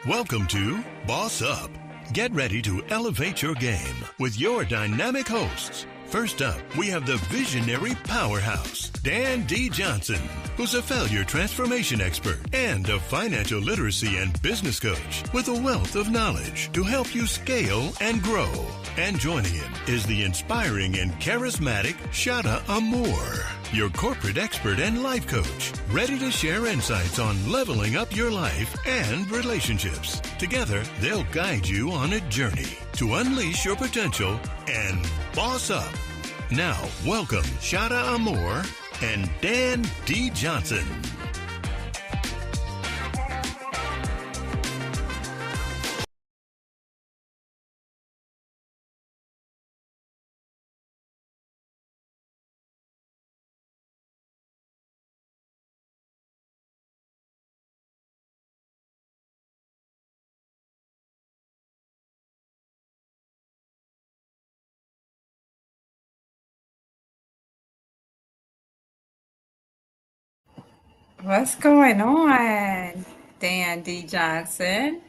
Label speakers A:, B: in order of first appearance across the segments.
A: Welcome to Boss Up. Get ready to elevate your game with your dynamic hosts. First up, we have the visionary powerhouse, Dan D. Johnson, who's a failure transformation expert and a financial literacy and business coach with a wealth of knowledge to help you scale and grow. And joining him is the inspiring and charismatic Shada Amour, your corporate expert and life coach, ready to share insights on leveling up your life and relationships. Together, they'll guide you on a journey to unleash your potential and boss up. Now, welcome Shada Amour and Dan D. Johnson.
B: What's going on, Dan D. Johnson?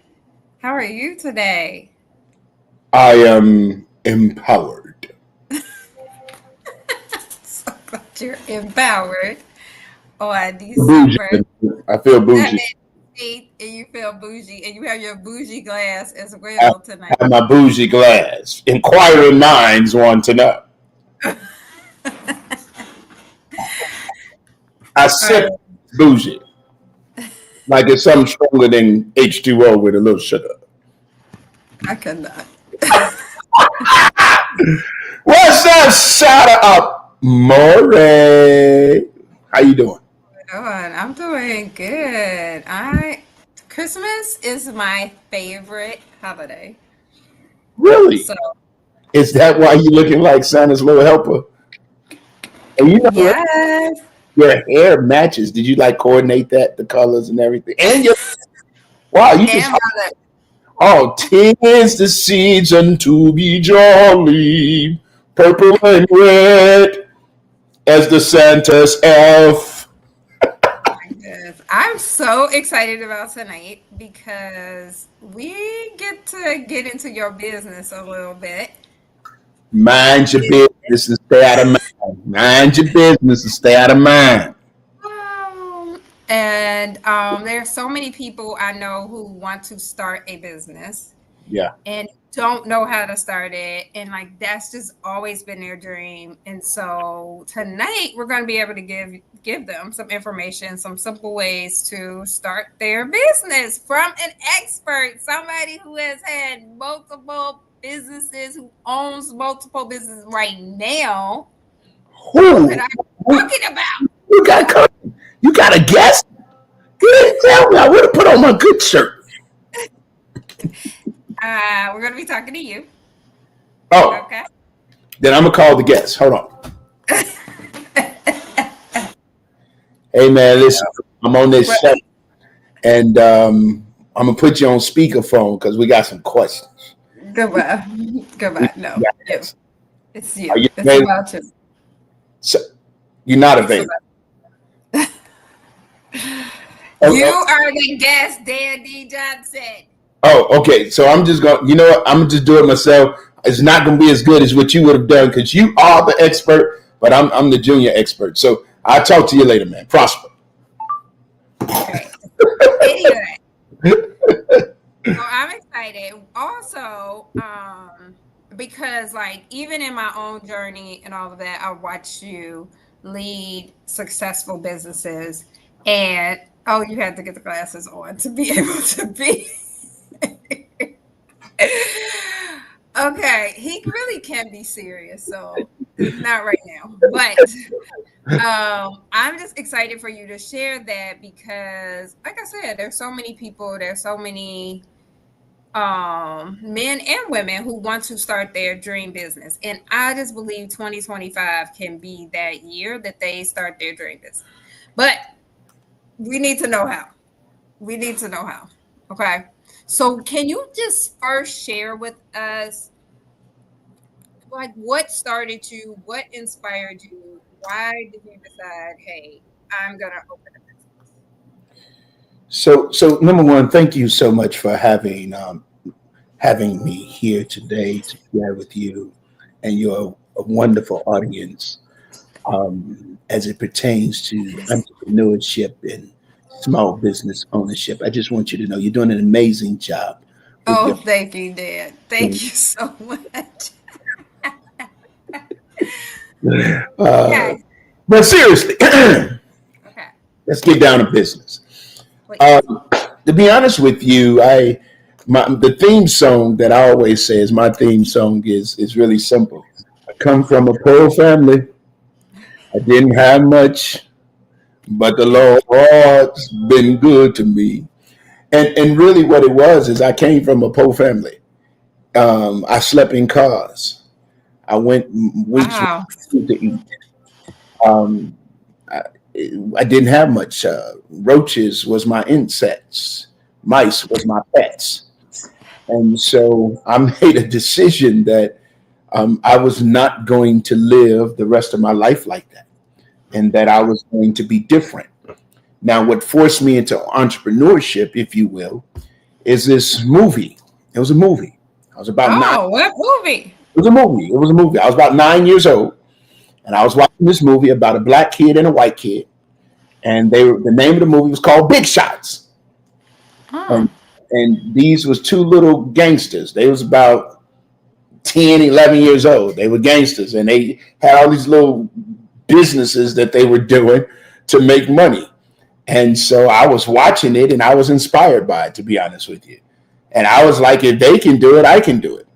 B: How are you today?
C: I am empowered.
B: So glad you're empowered on
C: Bougie.
B: December
C: I feel bougie.
B: 7th, and you feel bougie, and you have your bougie glass as
C: I
B: well tonight.
C: have my bougie glass. Inquiring minds want to know. I sip bougie like it's something stronger than H2O with a little sugar.
B: I cannot.
C: What's up, Shada up, More? How you doing?
B: I'm doing good. Christmas is my favorite holiday.
C: Really?
B: So
C: Is that why you looking like Santa's little helper? And you know what?
B: yes.
C: Your hair matches. Did you like coordinate that, the colors and everything? And your wow, you just
B: And my
C: oh, 'tis the season to be jolly, purple and red as the Santa's elf.
B: Yes. I'm so excited about tonight because we get to get into your business a little bit.
C: Mind your business and stay out of mind. Mind your business and stay out of mind.
B: And there are so many people I know who want to start a business
C: Yeah.
B: and don't know how to start it. And like that's just always been their dream. And so tonight we're going to be able to give them some information, some simple ways to start their business from an expert, somebody who has had multiple businesses, who owns multiple businesses right now.
C: Who?
B: What I'm talking about.
C: You got you got a guest? Good. Tell me. I would have put on my good shirt.
B: We're going to be talking to you.
C: Oh,
B: Okay.
C: then I'm gonna call the guest. Hold on. Hey man, listen. I'm on this show, and I'm gonna put you on speakerphone because we got some questions.
B: Goodbye. Goodbye. No. You. It's you.
C: Are you
B: It's
C: available?
B: about you.
C: So, you're not
B: It's
C: available.
B: about you are the guest, Dan D. Johnson.
C: Oh, okay. So I'm just going. You know what? I'm gonna just do it myself. It's not gonna be as good as what you would have done because you are the expert, but I'm the junior expert. So I'll talk to you later, man. Prosper.
B: Okay. Anyway, so I'm excited. Also, because like even in my own journey and all of that, I watched you lead successful businesses, and oh, you had to get the glasses on to be able to be. Okay, he really can be serious, so not right now. But I'm just excited for you to share that because, like I said, there's so many people, there's so many men and women who want to start their dream business, and I just believe 2025 can be that year that they start their dream business. But we need to know how. We need to know how. Okay. So, can you just first share with us, like, what started you? What inspired you? Why did you decide, hey, I'm going to open a business?
C: So number one, thank you so much for having me here today to share with you and your wonderful audience as it pertains to entrepreneurship and small business ownership. I just want you to know you're doing an amazing job with
B: Oh,
C: your.
B: thank you, Dad. Thank you so much.
C: Uh,
B: Okay.
C: but seriously,
B: Okay.
C: let's get down to business.
B: Please.
C: Um, to be honest with you, the theme song that I always say is my theme song is really simple. I come from a poor family. I didn't have much, but the Lord's been good to me. And really, what it was is I came from a poor family. I slept in cars. I went weeks without
B: Wow.
C: food to eat. Um, I, I didn't have much. Roaches was my insects. Mice was my pets. And so I made a decision that I was not going to live the rest of my life like that, and that I was going to be different. Now, what forced me into entrepreneurship, if you will, is this movie. It was a movie. I was about nine.
B: Oh, what movie?
C: It was a movie. It was a movie. I was about 9 years old, and I was watching this movie about a black kid and a white kid, and the name of the movie was called Big Shots.
B: Oh.
C: And these was two little gangsters. They was about 10, 11 years old. They were gangsters, and they had all these little businesses that they were doing to make money. And so I was watching it and I was inspired by it, to be honest with you. And I was like, if they can do it, I can do it.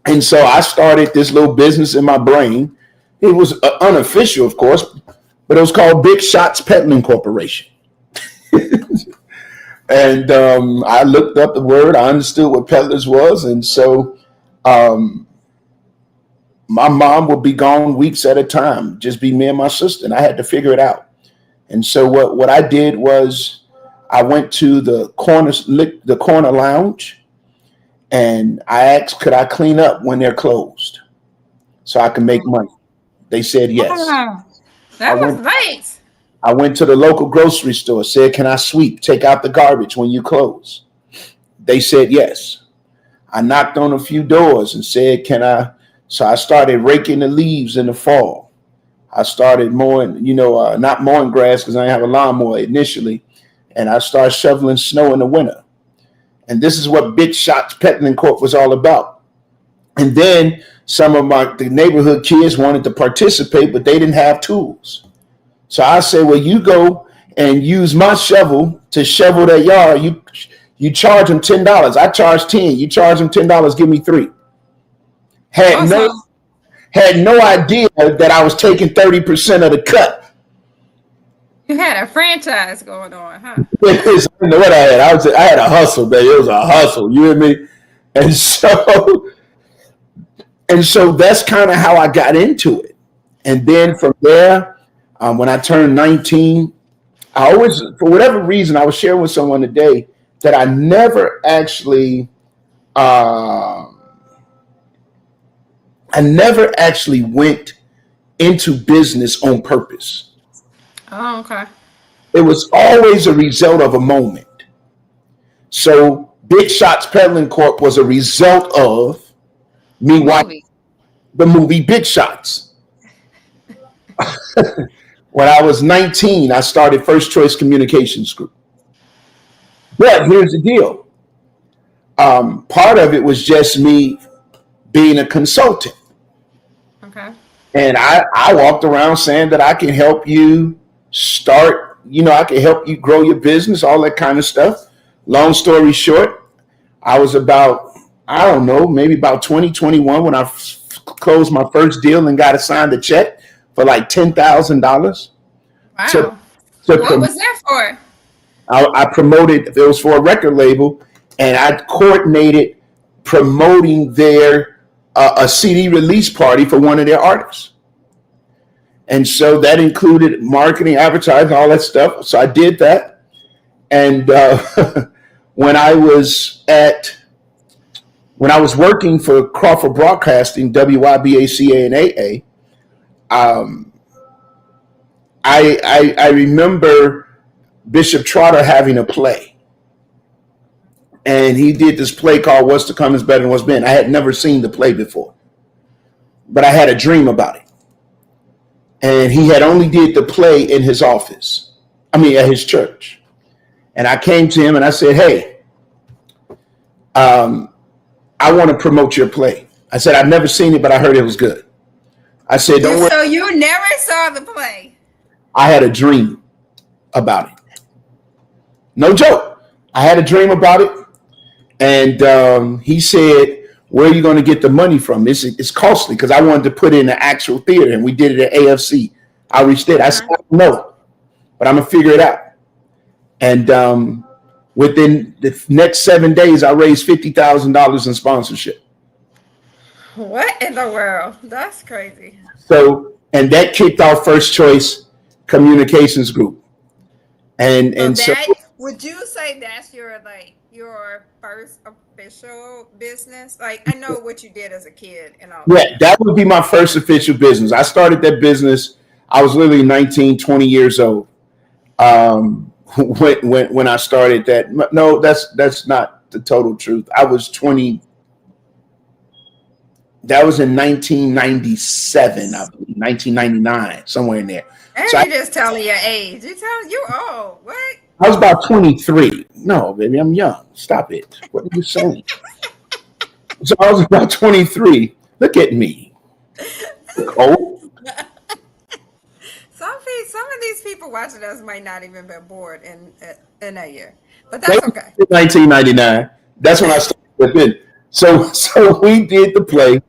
C: And so I started this little business in my brain. It was unofficial, of course, but it was called Big Shots Peddling Corporation. And I looked up the word. I understood what peddlers was. And so um, my mom would be gone weeks at a time, just be me and my sister. And I had to figure it out. And so what I did was I went to the corner lounge, and I asked, could I clean up when they're closed so I can make money? They said yes.
B: Wow.
C: I
B: That was
C: went
B: nice.
C: I went to the local grocery store, said, can I sweep, take out the garbage when you close? They said yes. I knocked on a few doors and said, can I? So I started raking the leaves in the fall. I started mowing, not mowing grass because I didn't have a lawnmower initially. And I started shoveling snow in the winter. And this is what Big Shots Peddling Corp was all about. And then some of the neighborhood kids wanted to participate, but they didn't have tools. So I said, well, you go and use my shovel to shovel that yard. You charge them $10. I charge 10. You charge them $10. Give me 3. Had no
B: Awesome.
C: had no idea that I was taking 30% of the cut.
B: You had a franchise going on, huh?
C: I didn't know what I had. I had a hustle, baby. It was a hustle. You hear me? And so that's kind of how I got into it. And then from there, when I turned 19, I always, for whatever reason, I was sharing with someone today that uh, I never actually went into business on purpose.
B: Oh, okay.
C: It was always a result of a moment. So Big Shots Peddling Corp was a result of me watching
B: Movie.
C: the movie Big Shots. When I was 19, I started First Choice Communications Group. But here's the deal. Part of it was just me being a consultant.
B: Okay.
C: And I walked around saying that I can help you start, I can help you grow your business, all that kind of stuff. Long story short, I was about, I don't know, maybe about 2021 when I closed my first deal and got assigned a check for like $10,000 to,
B: Wow.
C: to
B: What was that for?
C: I promoted, it was for a record label, and I coordinated promoting their a CD release party for one of their artists. And so that included marketing, advertising, all that stuff. So I did that. And when I was working for Crawford Broadcasting, WYBACA and AA, I remember Bishop Trotter having a play. And he did this play called What's to Come is Better Than What's Been. I had never seen the play before, but I had a dream about it. And he had only did the play in his office. At his church. And I came to him and I said, hey, I want to promote your play. I said, I've never seen it, but I heard it was good. I said, don't worry.
B: So you never saw the play?
C: I had a dream about it. No joke. I had a dream about it. And he said, where are you going to get the money from? It's costly because I wanted to put it in an actual theater, and we did it at AFC. I reached it. I said, I don't know, but I'm going to figure it out. And within the next 7 days, I raised $50,000 in sponsorship.
B: What in the world? That's crazy.
C: So, and that kicked off First Choice Communications Group. And so
B: would you say that's your first official business? Like, I know what you did as a kid and all.
C: Yeah, that would be my first official business. I started that business. I was literally 19, 20 years old. When I started that. No, that's not the total truth. I was 20. That was in 1997, I believe, 1999, somewhere in there.
B: And
C: so
B: you're just telling your age. You're telling you old. What?
C: I was about 23. No, baby, I'm young. Stop it. What are you saying? So I was about 23. Look at me. Old.
B: Some of these people watching us might not even be bored in that year, but that's okay.
C: 1999. That's when I started with it. So we did the play.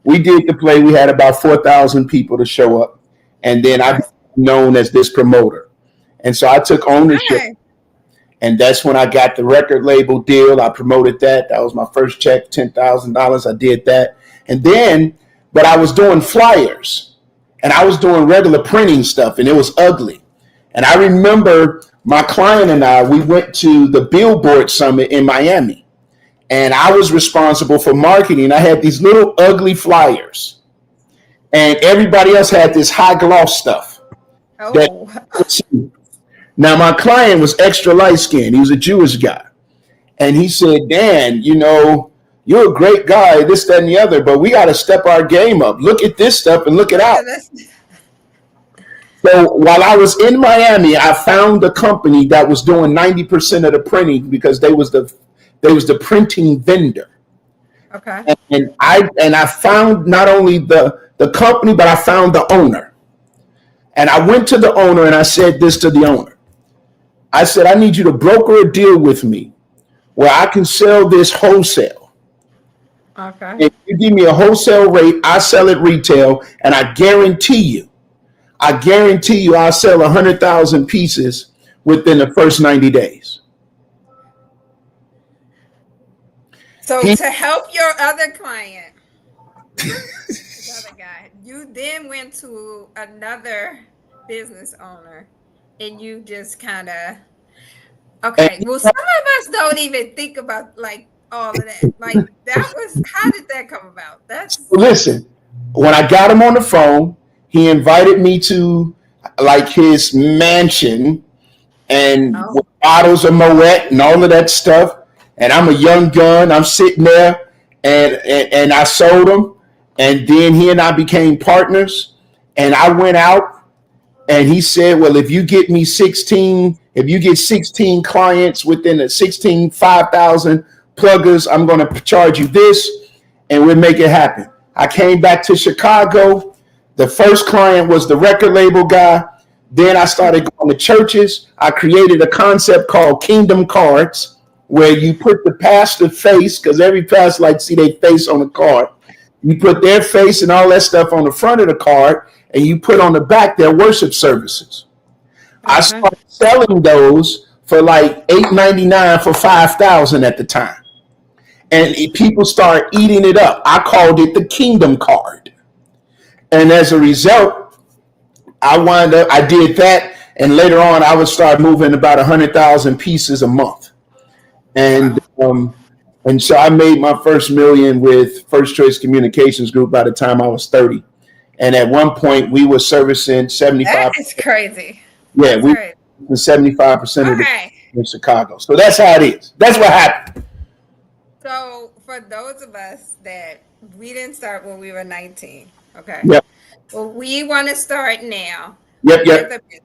C: We had about 4,000 people to show up, and then I became known as this promoter. And so I took ownership, and that's when I got the record label deal. I promoted that. That was my first check, $10,000. I did that, and then, but I was doing flyers. And I was doing regular printing stuff, and it was ugly. And I remember my client and I, we went to the Billboard Summit in Miami, and I was responsible for marketing. I had these little ugly flyers, and everybody else had this high gloss stuff. Oh. Now, my client was extra light skinned. He was a Jewish guy. And he said, Dan, you're a great guy, this, that, and the other, but we got to step our game up. Look at this stuff and look it out. So while I was in Miami, I found a company that was doing 90% of the printing because they was the printing vendor.
B: Okay.
C: And I found not only the company, but I found the owner. And I went to the owner and I said this to the owner. I said, I need you to broker a deal with me where I can sell this wholesale.
B: Okay.
C: If you give me a wholesale rate, I sell it retail, and I guarantee you I'll sell 100,000 pieces within the first 90 days.
B: So to help your other client, the other guy, you then went to another business owner, and you just kind of, okay. Well, some of us don't even think about all of that. How did that come about?
C: Listen, when I got him on the phone, he invited me to his mansion and with bottles of Moet and all of that stuff. And I'm a young gun. I'm sitting there and I sold him. And then he and I became partners. And I went out and he said, well, if you get 16 clients within the 5,000 pluggers, I'm going to charge you this, and we'll make it happen. I came back to Chicago. The first client was the record label guy. Then I started going to churches. I created a concept called Kingdom Cards, where you put the pastor face, because every pastor likes to see their face on the card. You put their face and all that stuff on the front of the card, and you put on the back their worship services. I started selling those for $8.99 for $5,000 at the time. And people start eating it up. I called it the Kingdom Card. And as a result, I did that. And later on, I would start moving about 100,000 pieces a month. And so I made my first million with First Choice Communications Group by the time I was 30. And at one point, we were servicing 75.
B: That is crazy.
C: Yeah, and 75% of the
B: Okay.
C: in Chicago. So that's how it is. That's what happened.
B: So for those of us that we didn't start when we were 19, okay.
C: Yep.
B: Well, we want to start now
C: Yep.
B: with
C: Yep.
B: a business.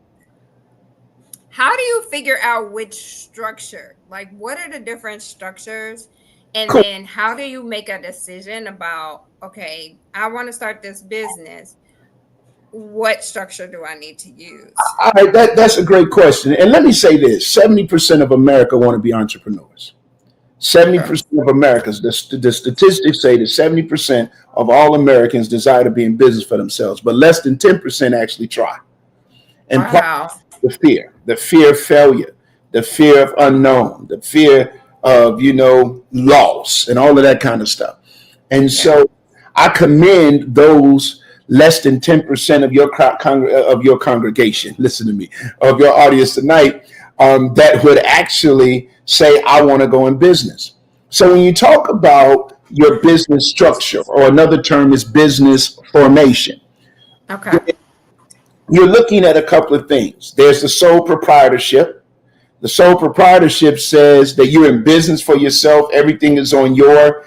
B: How do you figure out which structure? Like, what are the different structures? And
C: Cool.
B: then how do you make a decision about, okay, I want to start this business. What structure do I need to use?
C: All right, that's a great question. And let me say this: 70% of America want to be entrepreneurs. 70% of Americans, the statistics say that 70% of all Americans desire to be in business for themselves, but less than 10% actually try. And part
B: Wow.
C: of the fear of failure, the fear of unknown, the fear of, loss and all of that kind of stuff. And so I commend those less than 10% of your congregation, listen to me, of your audience tonight, that would actually say, I want to go in business. So when you talk about your business structure, or another term is business formation,
B: Okay.
C: you're looking at a couple of things. There's the sole proprietorship. The sole proprietorship says that you're in business for yourself. Everything is on your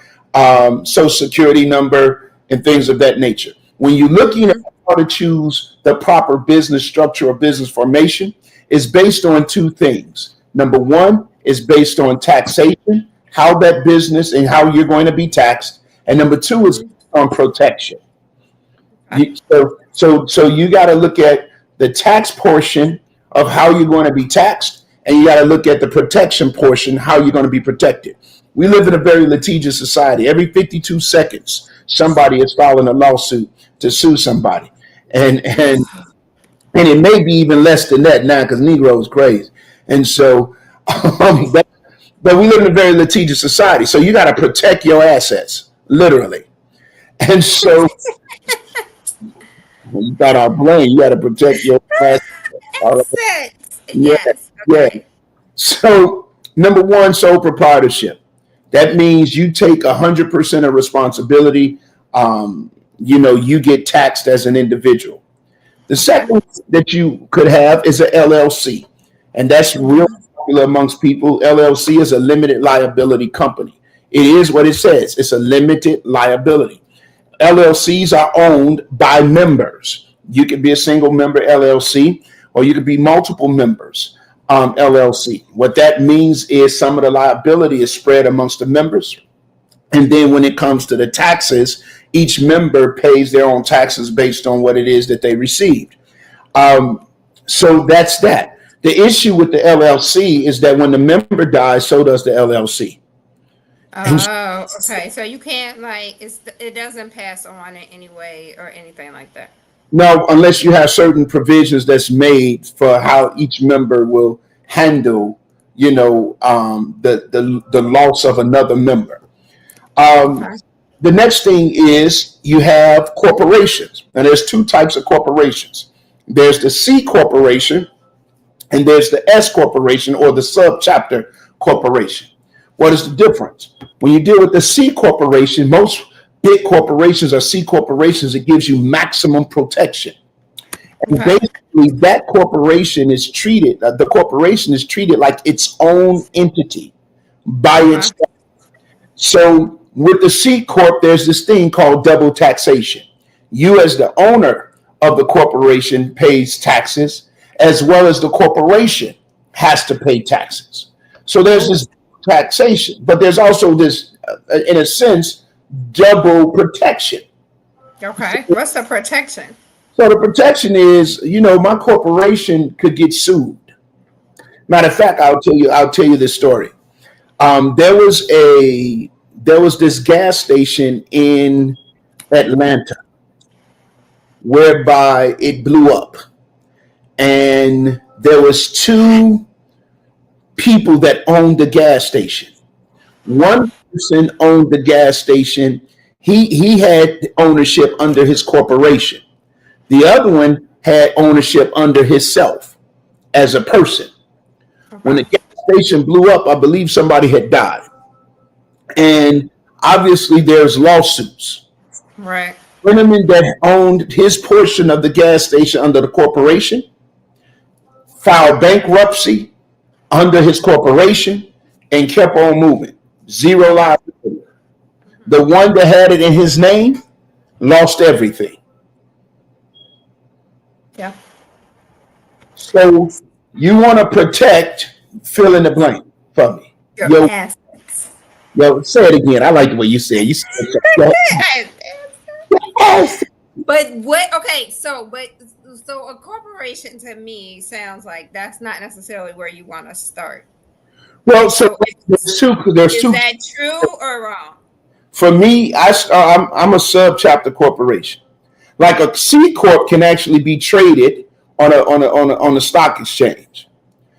C: social security number and things of that nature. When you're looking at how to choose the proper business structure or business formation, it's based on two things. Number one is based on taxation, how that business and how you're going to be taxed. And number two is on protection. So you got to look at the tax portion of how you're going to be taxed, and you got to look at the protection portion, how you're going to be protected. We live in a very litigious society. Every 52 seconds, somebody is filing a lawsuit to sue somebody, and it may be even less than that now because Negro is crazy. And so, but we live in a very litigious society. So you got to protect your assets, literally. And so you got our brain. You got to protect your assets.
B: Yes.
C: Yeah.
B: Okay.
C: So number one, sole proprietorship. That means you take 100% of responsibility. You get taxed as an individual. The second that you could have is an LLC, and that's real popular amongst people. LLC is a limited liability company. It is what it says. It's a limited liability. LLCs are owned by members. You could be a single member LLC, or you could be multiple members LLC. What that means is some of the liability is spread amongst the members. And then when it comes to the taxes, each member pays their own taxes based on what it is that they received. So that's that. The issue with the LLC is that when the member dies, so does the LLC.
B: Oh, okay. So you can't it doesn't pass on in any way or anything like that.
C: No, unless you have certain provisions that's made for how each member will handle, the loss of another member.
B: Okay.
C: The next thing is you have corporations, and there's two types of corporations. There's the C corporation, and there's the S corporation, or the subchapter corporation. What is the difference? When you deal with the C corporation, most big corporations are C corporations. It gives you maximum protection. And
B: Okay.
C: basically, that corporation is treated, the corporation is treated like its own entity by itself. So with the C Corp, there's this thing called double taxation. You, as the owner of the corporation, pays taxes, as well as the corporation has to pay taxes. So there's this taxation, but there's also this, in a sense, double protection.
B: Okay. What's the protection?
C: So the protection is, my corporation could get sued. Matter of fact, I'll tell you this story. There was this gas station in Atlanta whereby it blew up, and there was two people that owned the gas station. One person owned the gas station. He had ownership under his corporation. The other one had ownership under himself as a person. When the gas station blew up, I believe somebody had died. And obviously there's lawsuits.
B: Right.
C: Gentleman that owned his portion of the gas station under the corporation filed bankruptcy under his corporation, and kept on moving. Zero liability. The one that had it in his name lost everything.
B: Yeah.
C: So you want to protect, fill in the blank for me.
B: Your assets.
C: Say it again. I like the way you said it. You said it.
B: But what? Okay, so a corporation to me sounds like that's not necessarily where you want to start.
C: Well, so there's two.
B: Is that true or wrong?
C: For me, I'm a subchapter corporation. Like a C corp can actually be traded on a stock exchange.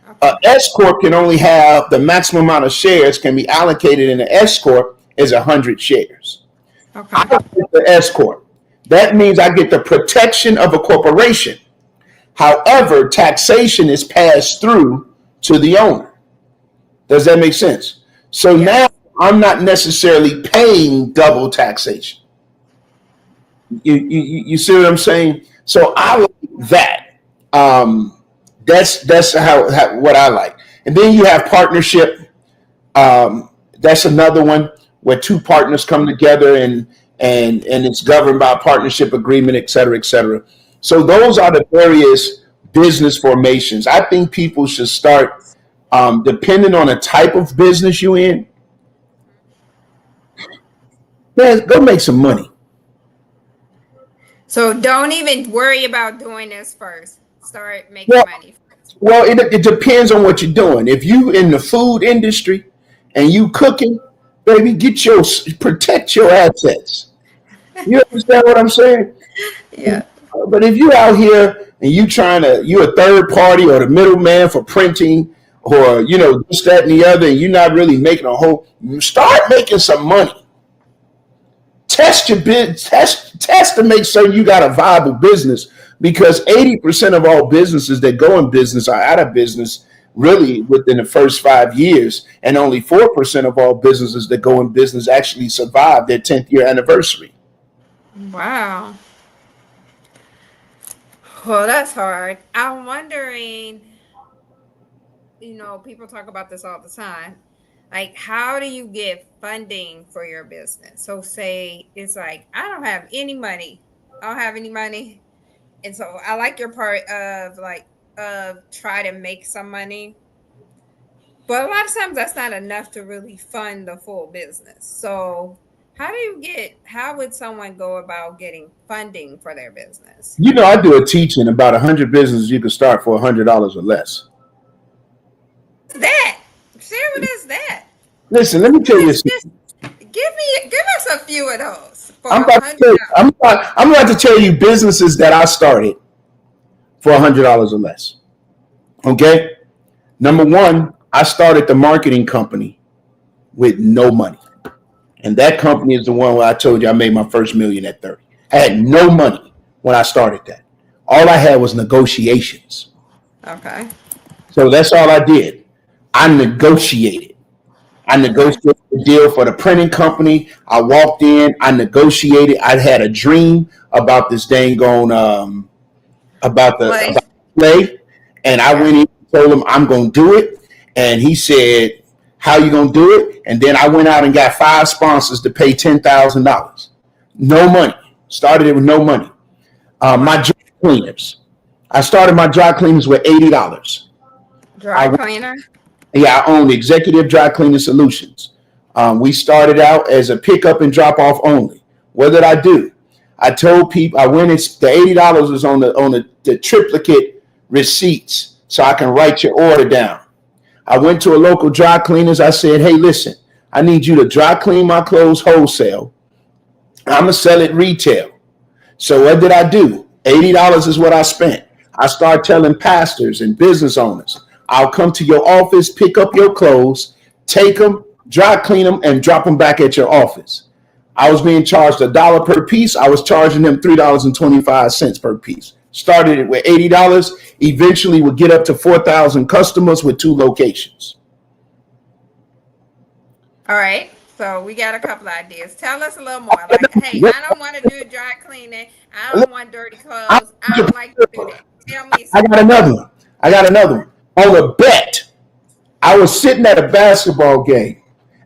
C: Okay. A S corp can only have the maximum amount of shares can be allocated in the S corp is 100 shares. Okay. I get the S corp. That means I get the protection of a corporation. However, taxation is passed through to the owner. Does that make sense? So now I'm not necessarily paying double taxation. You see what I'm saying? So I like that. That's how what I like. And then you have partnership. That's another one where two partners come together and it's governed by a partnership agreement, et cetera, et cetera. So those are the various business formations. I think people should start, depending on the type of business you're in, man, go make some money.
B: So don't even worry about doing this first. Start making money first.
C: Well, it depends on what you're doing. If you in the food industry and you cooking, baby, protect your assets. You understand what I'm saying?
B: Yeah.
C: But if you out here and you're a third party or the middleman for printing or, this, that, and the other, and you're not really making start making some money. Test your test to make sure you got a viable business, because 80% of all businesses that go in business are out of business really within the first 5 years, and only 4% of all businesses that go in business actually survive their 10th year anniversary.
B: Wow. Well, that's hard. I'm wondering, people talk about this all the time. Like, how do you get funding for your business? So say it's like, I don't have any money. And so I like your part of try to make some money. But a lot of times that's not enough to really fund the full business. So how would someone go about getting funding for their business?
C: I do a teaching about 100 businesses you can start for $100 or less.
B: That? Share with us that.
C: Listen, let me tell you this.
B: Give us a few of those.
C: I'm about to tell you businesses that I started for $100 or less. Okay? Number one, I started the marketing company with no money. And that company is the one where I told you I made my first million at 30. I had no money when I started that. All I had was negotiations.
B: Okay.
C: So that's all I did. I negotiated the deal for the printing company. I walked in, I negotiated. I had a dream about this dang on about the play. And I went in and told him I'm gonna do it. And he said, how you gonna do it? And then I went out and got 5 sponsors to pay $10,000. No money. Started it with no money. My dry cleaners. I started my dry cleaners with $80.
B: Dry cleaner?
C: Yeah, I own Executive Dry Cleaning Solutions. We started out as a pickup and drop off only. What did I do? I told people the $80 was on the triplicate receipts, so I can write your order down. I went to a local dry cleaners. I said, hey, listen, I need you to dry clean my clothes wholesale. I'm going to sell it retail. So what did I do? $80 is what I spent. I started telling pastors and business owners, I'll come to your office, pick up your clothes, take them, dry clean them, and drop them back at your office. I was being charged $1 per piece. I was charging them $3.25 per piece. Started it with $80. Eventually would get up to 4,000 customers with 2 locations.
B: All right. So we got a couple of ideas. Tell us a little more. Like, hey, I don't want to do dry cleaning. I don't want dirty clothes. I don't like to do that. Tell me.
C: I got another one. I got another one. On a bet, I was sitting at a basketball game,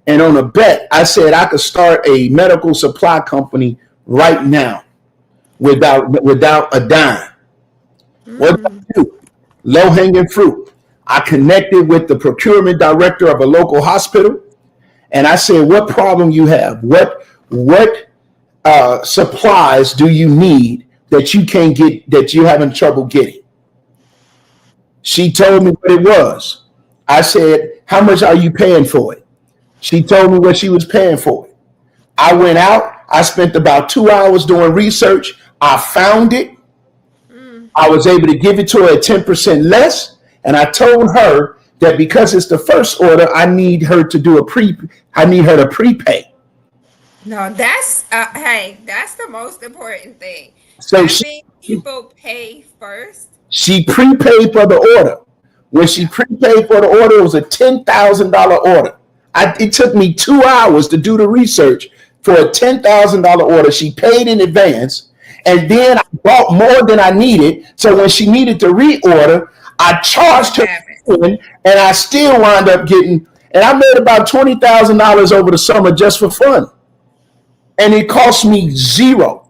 C: and on a bet, I said I could start a medical supply company right now without a dime. What did I do? Low hanging fruit. I connected with the procurement director of a local hospital, and I said, "What problem you have? What supplies do you need that you can't get, that you're having trouble getting?" She told me what it was. I said, "How much are you paying for it?" She told me what she was paying for it. I went out. I spent about 2 hours doing research. I found it. I was able to give it to her at 10% less. And I told her that because it's the first order, I need her to prepay.
B: No, that's hey, that's the most important thing.
C: So
B: Having people pay first.
C: she prepaid for the order. When she prepaid for the order, it was a $10,000 order. It took me 2 hours to do the research for a $10,000 order. She paid in advance, and then I bought more than I needed. So when she needed to reorder, I charged her, and I still wound up getting. And I made about $20,000 over the summer just for fun, and it cost me zero.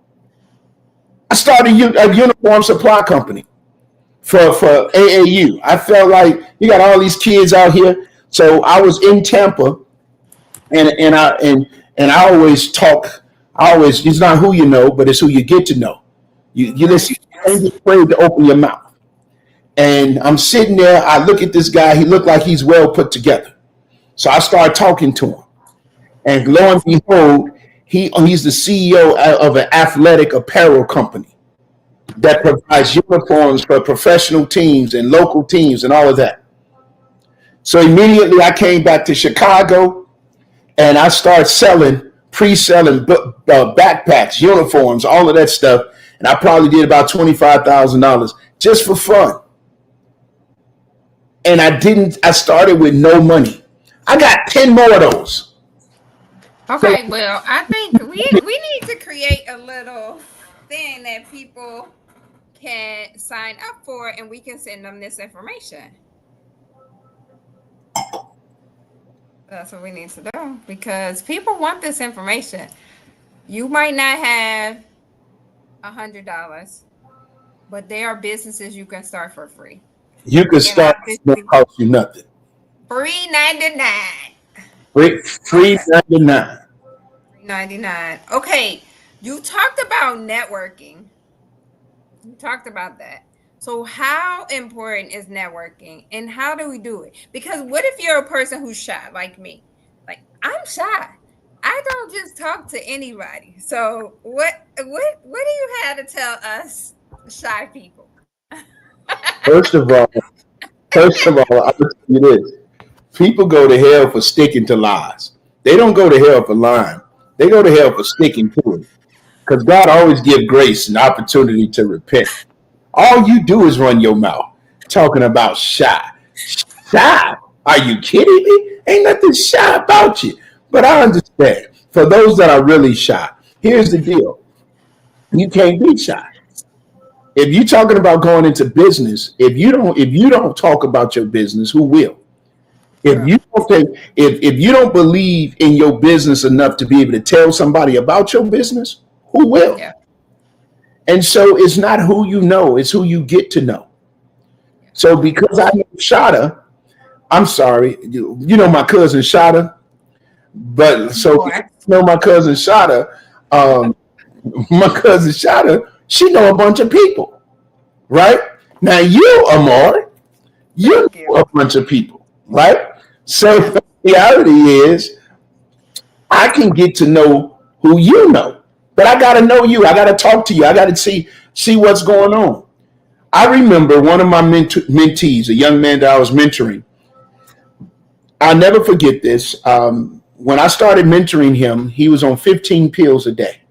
C: I started a uniform supply company for AAU. I felt like you got all these kids out here. So I was in Tampa, and I always talk. It's not who you know, but it's who you get to know. You listen. Don't be afraid to open your mouth. And I'm sitting there. I look at this guy. He looked like he's well put together. So I started talking to him, and lo and behold, he's the CEO of an athletic apparel company that provides uniforms for professional teams and local teams and all of that. So immediately I came back to Chicago, and I started pre-selling backpacks, uniforms, all of that stuff. And I probably did about $25,000 just for fun. And I started with no money. I got 10 more of those.
B: Okay, well, I think we need to create a little thing that people can sign up for, and we can send them this information. That's what we need to do, because people want this information. You might not have $100, but there are businesses you can start for free.
C: You can start. It won't cost you nothing.
B: Free 99.
C: Free 99.
B: $99. Okay, you talked about networking. You talked about that. So how important is networking, and how do we do it? Because what if you're a person who's shy like me? Like, I'm shy. I don't just talk to anybody. So what do you have to tell us shy people?
C: First of all, I will tell you this. People go to hell for sticking to lies. They don't go to hell for lying. They go to hell for sticking to it. Because God always gives grace and opportunity to repent. All you do is run your mouth talking about shy. Shy? Are you kidding me? Ain't nothing shy about you. But I understand. For those that are really shy, here's the deal. You can't be shy. If you're talking about going into business, if you don't talk about your business, who will? If you don't believe in your business enough to be able to tell somebody about your business, who will? Yeah. And so it's not who you know, it's who you get to know. So because I know Shada, I'm sorry, you know my cousin Shada, but so you know my cousin Shada, she know a bunch of people, right? Now you, Amar, you know a bunch of people, right? So the reality is I can get to know who you know, but I got to know you. I got to talk to you. I got to see what's going on. I remember one of my mentees, a young man that I was mentoring. I'll never forget this. When I started mentoring him, he was on 15 pills a day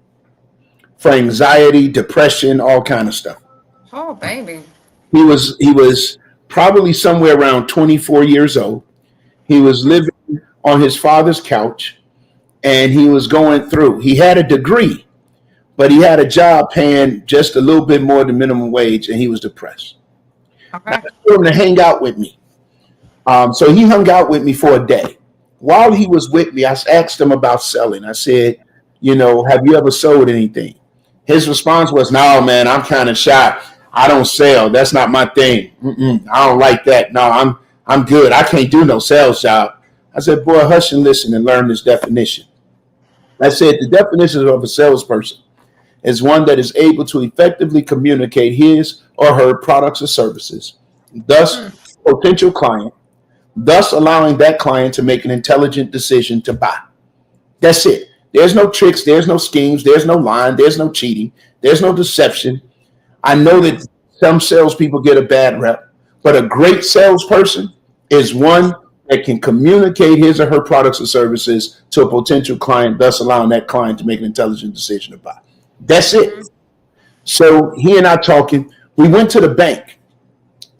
C: for anxiety, depression, all kind of stuff.
B: Oh, baby.
C: He was probably somewhere around 24 years old. He was living on his father's couch, and he was going through. He had a degree, but he had a job paying just a little bit more than minimum wage, and he was depressed.
B: Okay.
C: Now, I told him to hang out with me. So he hung out with me for a day. While he was with me, I asked him about selling. I said, have you ever sold anything? His response was, no, man, I'm kind of shy. I don't sell. That's not my thing. I don't like that. No, I'm good. I can't do no sales job. I said, boy, hush and listen and learn this definition. I said, the definition of a salesperson is one that is able to effectively communicate his or her products or services, thus potential client, thus allowing that client to make an intelligent decision to buy. That's it. There's no tricks. There's no schemes. There's no lying. There's no cheating. There's no deception. I know that some salespeople get a bad rep, but a great salesperson is one that can communicate his or her products or services to a potential client, thus allowing that client to make an intelligent decision to buy. That's it. So he and I talking, we went to the bank.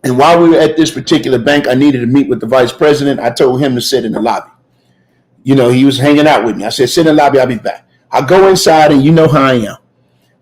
C: And while we were at this particular bank, I needed to meet with the vice president. I told him to sit in the lobby. He was hanging out with me. I said, sit in the lobby, I'll be back. I go inside and you know how I am.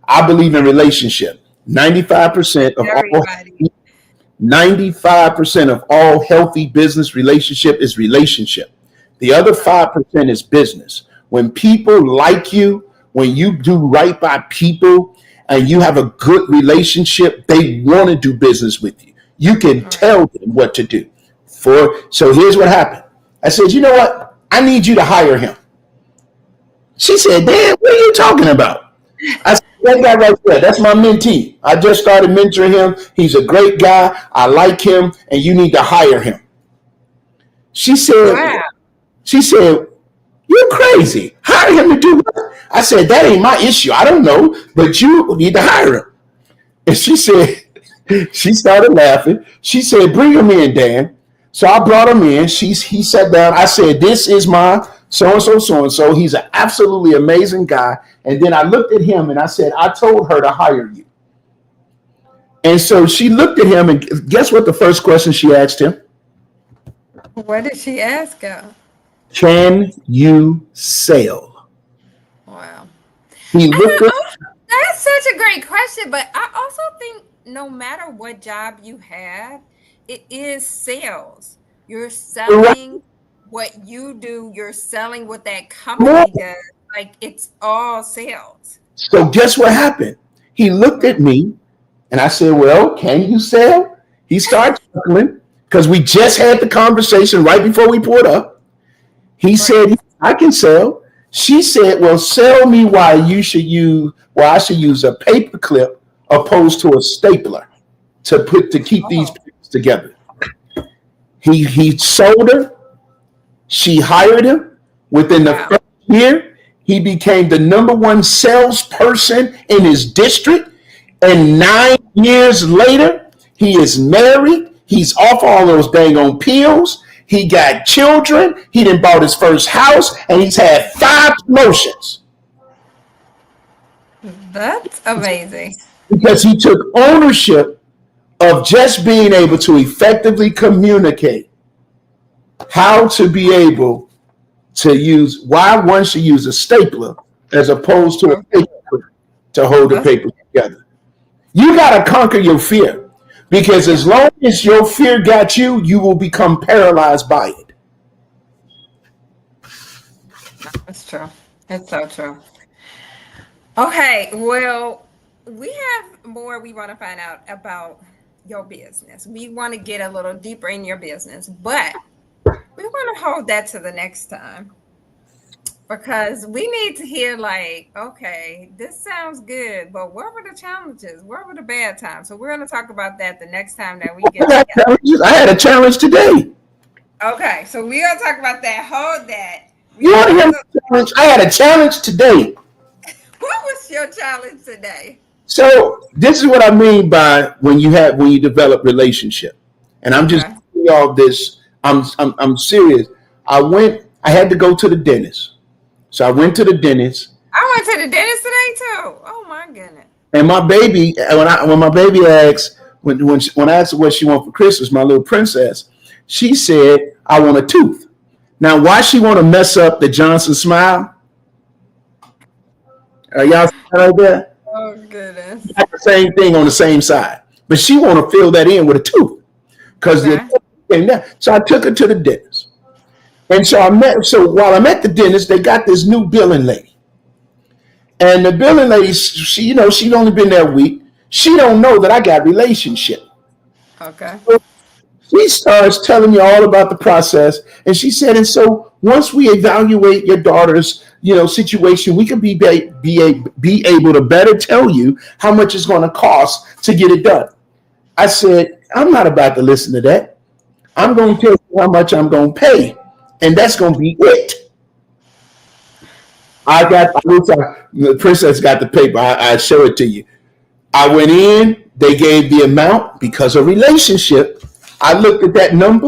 C: I believe in relationship. 95% of all healthy business relationship is relationship. The other 5% is business. When people like you, when you do right by people and you have a good relationship, they want to do business with you. You can tell them what to do. So here's what happened. I said, you know what? I need you to hire him. She said, Dan, what are you talking about? I said, that guy right there, that's my mentee. I just started mentoring him. He's a great guy. I like him, and you need to hire him. She said, you're crazy. Hire him to do what? I said, that ain't my issue. I don't know, but you need to hire him. And she started laughing. She said, bring him in, Dan. So I brought him in. He sat down. I said, this is my so-and-so, so-and-so. He's an absolutely amazing guy. And then I looked at him and I said, I told her to hire you. And so she looked at him and guess what the first question she asked him?
B: What did she ask her?
C: Can you sell?
B: Wow.
C: He looked at
B: That's such a great question, but I also think no matter what job you have, it is sales. You're selling what you do. You're selling what that company does. Like it's all sales.
C: So guess what happened? He looked at me and I said, well, can you sell? He started chuckling because we just had the conversation right before we pulled up. He said, I can sell. She said, well, sell me why I should use a paper clip opposed to a stapler to keep these papers together. He sold her. She hired him. Within the first year, he became the #1 salesperson in his district. And 9 years later, he is married. He's off all those dang on pills. He got children. He done bought his first house, and he's had 5 promotions.
B: That's amazing.
C: Because he took ownership of just being able to effectively communicate how to be able to use why one should use a stapler as opposed to a paper clip to hold the paper together. You got to conquer your fear because as long as your fear got you, you will become paralyzed by it.
B: That's true. It's so true. Okay, well, we have more we want to find out about your business. We want to get a little deeper in your business, but we want to hold that to the next time because we need to hear like, okay, this sounds good, but what were the challenges? What were the bad times? So we're going to talk about that the next time that we get together.
C: I had a challenge today.
B: Okay, so we're going to talk about that. Hold that.
C: You want to hear the challenge? I had a challenge today.
B: What was your challenge today?
C: So this is what I mean by when you develop relationship, and I'm just doing all this. I'm serious. I had to go to the dentist, so I went to the dentist.
B: I went to the dentist today too. Oh my goodness!
C: And my baby, when my baby asked when I asked her what she wanted for Christmas, my little princess, she said, "I want a tooth." Now, why she want to mess up the Johnson smile? Are y'all right there?
B: Oh goodness!
C: The same thing on the same side. but she want to fill that in with a tooth because
B: Okay.
C: so I took her to the dentist. And so while I'm at the dentist, they got this new billing lady. And the billing lady, she'd only been there a week. She don't know that I got relationship.
B: Okay.
C: So she starts telling me all about the process. And she said, and so once we evaluate your daughter's, situation, we can be able to better tell you how much it's going to cost to get it done. I said, I'm not about to listen to that. I'm going to tell you how much I'm going to pay. And that's going to be it. The princess got the paper. I show it to you. I went in. They gave the amount because of relationship. I looked at that number.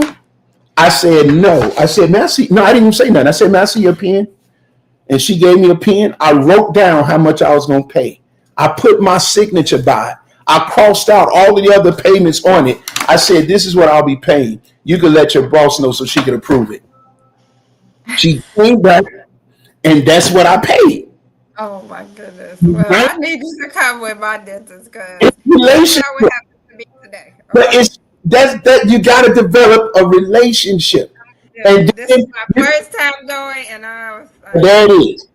C: I said, no. I said, may I see? No, I didn't even say nothing. I said, may I see your pen? And she gave me a pen. I wrote down how much I was going to pay. I put my signature by it. I crossed out all of the other payments on it. I said, this is what I'll be paying. You can let your boss know so she can approve it. She came back, and that's what I paid.
B: Oh my goodness. Well, I need you to come with my dentist because
C: It's relationship,
B: that would happen to me today.
C: but it's that you got to develop a relationship. And
B: This is my first time doing, and I was like,
C: there it is.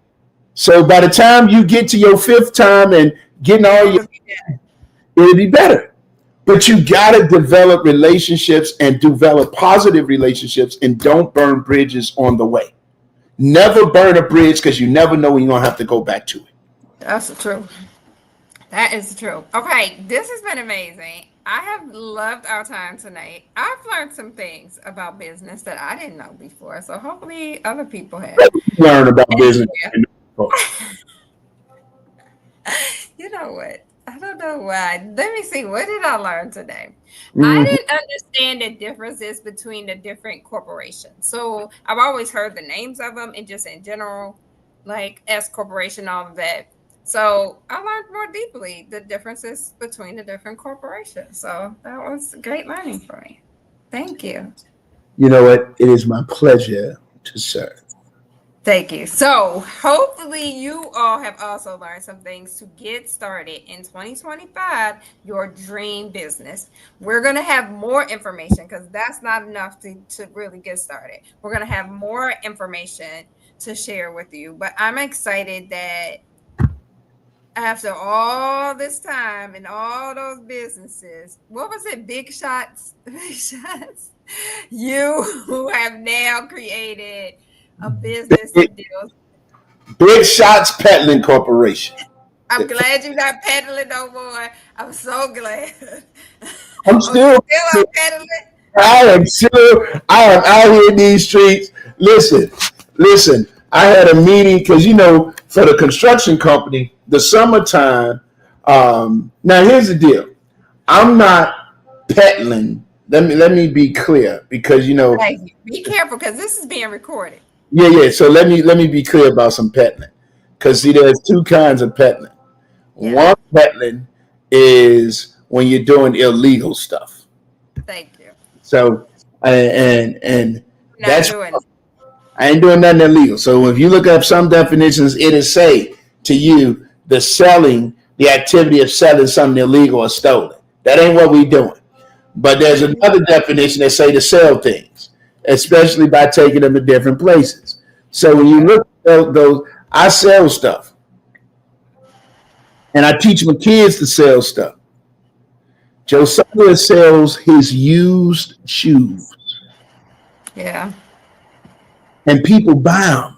C: So by the time you get to your fifth time and getting all your, it'll be better. But you got to develop relationships and develop positive relationships, and don't burn bridges on the way. Never burn a bridge because you never know when you're going to have to go back to it.
B: that's the truth. That is true. Okay, this has been amazing. I have loved our time tonight. I've learned some things about business that I didn't know before, so hopefully other people have.
C: Learn about business.
B: You know what? I don't know why. Let me see. What did I learn today? I didn't understand the differences between the different corporations. So I've always heard the names of them and just in general, like S corporation, all of that. So I learned more deeply the differences between the different corporations. So that was great learning for me. Thank you.
C: You know what? It is my pleasure to serve.
B: Thank you. So hopefully you all have also learned some things to get started in 2025, your dream business. We're going to have more information because that's not enough to really get started. We're going to have more information to share with you, but I'm excited that after all this time and all those businesses, what was it? Big shots, big shots. You have now created a business that deals.
C: Big Shots Peddling Corporation.
B: I'm glad you're not peddling no more. I'm so glad.
C: I'm still
B: peddling.
C: I am out here in these streets. Listen. I had a meeting because for the construction company, the summertime. Now here's the deal. I'm not peddling. Let me be clear because
B: be careful because this is being recorded.
C: Yeah. So let me be clear about some peddling, because there's two kinds of peddling. Yeah. One peddling is when you're doing illegal stuff.
B: Thank you.
C: So and that's
B: doing
C: I ain't doing nothing illegal. So if you look up some definitions, it'll say to you the activity of selling something illegal or stolen. That ain't what we doing. But there's another definition that say to sell things, especially by taking them to different places. So when you look at those, I sell stuff. And I teach my kids to sell stuff. Josiah sells his used shoes.
B: Yeah.
C: And people buy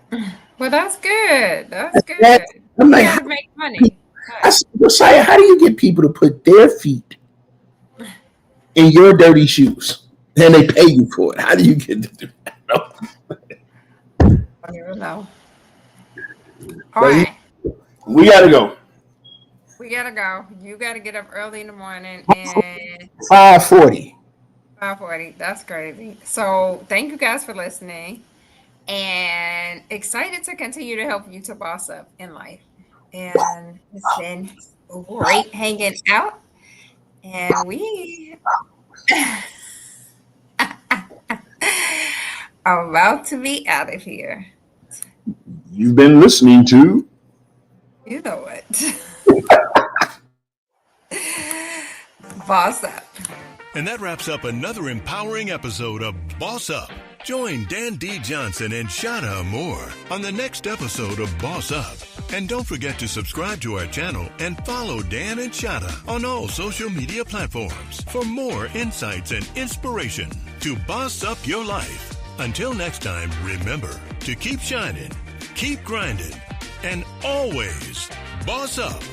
C: them.
B: Well, that's good. That's good.
C: I'm like,
B: you gotta make money.
C: I said, Josiah, how do you get people to put their feet in your dirty shoes? And they pay you for it. How do you get to do that?
B: I don't know. All right.
C: We gotta go.
B: We gotta go. You gotta get up early in the morning and
C: 5:40.
B: 5:40. That's crazy. So thank you guys for listening, and excited to continue to help you to boss up in life. And it's been great hanging out, and we are about to be out of here.
C: You've been listening to.
B: You know what? Boss Up.
A: And that wraps up another empowering episode of Boss Up. Join Dan D. Johnson and Shada Moore on the next episode of Boss Up. And don't forget to subscribe to our channel and follow Dan and Shada on all social media platforms for more insights and inspiration to boss up your life. Until next time, remember to keep shining, keep grinding, and always boss up.